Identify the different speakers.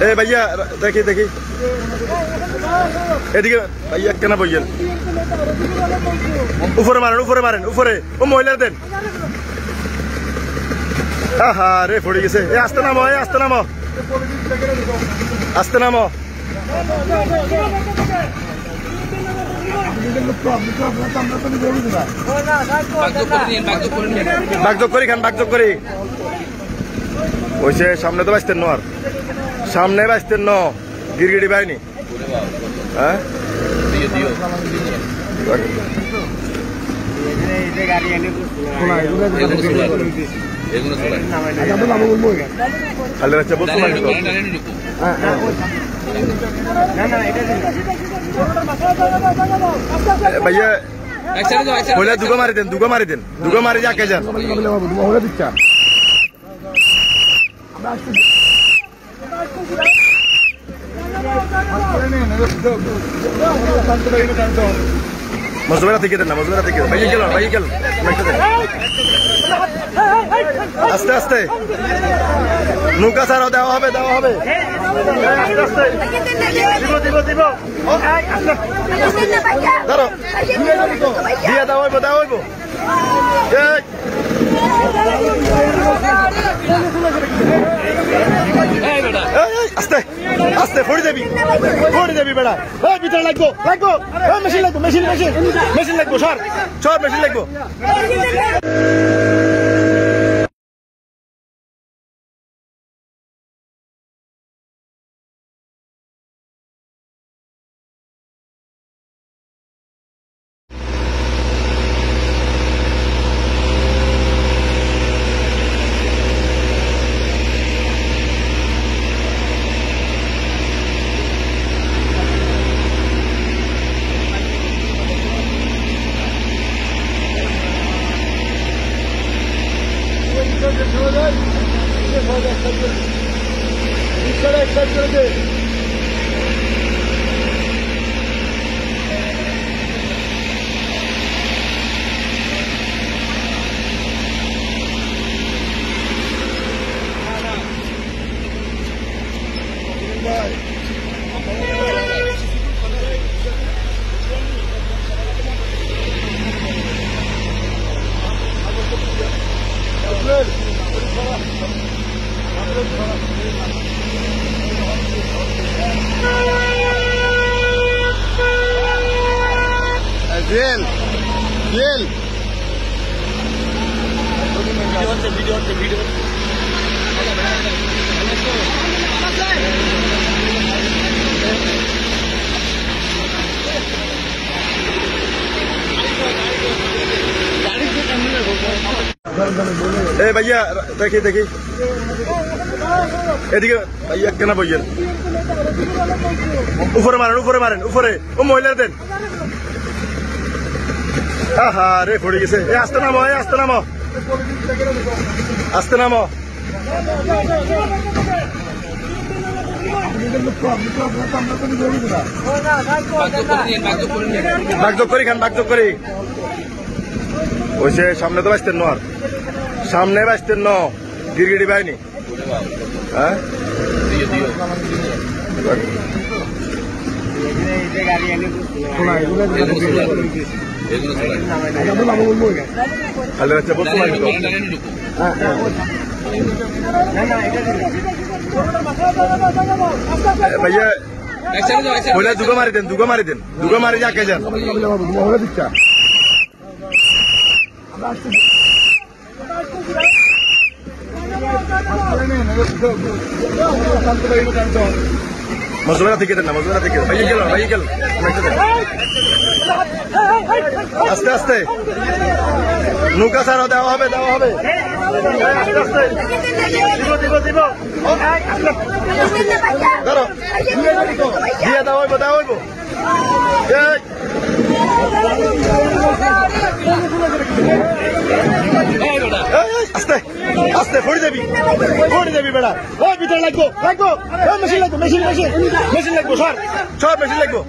Speaker 1: এ ভাইয়া দেখি দেখি এদিকে ভাইয়া কেন বইয়েন উপরে মারেন উপরে ও মহিলার দেন আহা রে পড়ে গেছে এ আস্তে নামো আস্তে নামো বাগযোগ করি ওইসে সামনে তো বাঁচতেন আর সামনে বাঁচতেন গিরগিটি বাইনি হ্যাঁ খালি বাচ্চা বলতো ভাইয়া পয়লা দুগো মারি দেন যাকে যান মজুরা থেকে দেন না ভাই গেল আস্তে আস্তে নৌকা ছাড়াও দেওয়া হবে দিব ধরো দিয়ে দেওয়া হইব আস্তে আস্তে ফড়ি দেবি বেড়া ভিতরে লাগবো মেশিন লাগবো সর মেশিন লাগবো ভিডিও এ ভাইয়া দেখি এদিকে ভাইয়া কেন বইয়েন উপরে মারেন উপরে ও মহিলার দেন আহা রে পড়ে গেছে এ আস্তে নামো বাগযোগ করি ওইসে সামনে তো বাঁচতেন আর সামনে বাঁচতেন গিরগিটি বাইনি হ্যাঁ খালি বাচ্চা বলতো ভাইয়া পয়লা দুগো মারি দেন যাকে যান মজুরা থেকে দেন না ভাই গেল আস্তে আস্তে নৌকা ছাড়াও দেওয়া হবে দিব ধরো দিয়ে দেওয়া হইব আস্তে আস্তে ফড়ি দেবি বেড়া ভিতরে লাগবো মেশিন লাগবো সর মেশিন লাগবো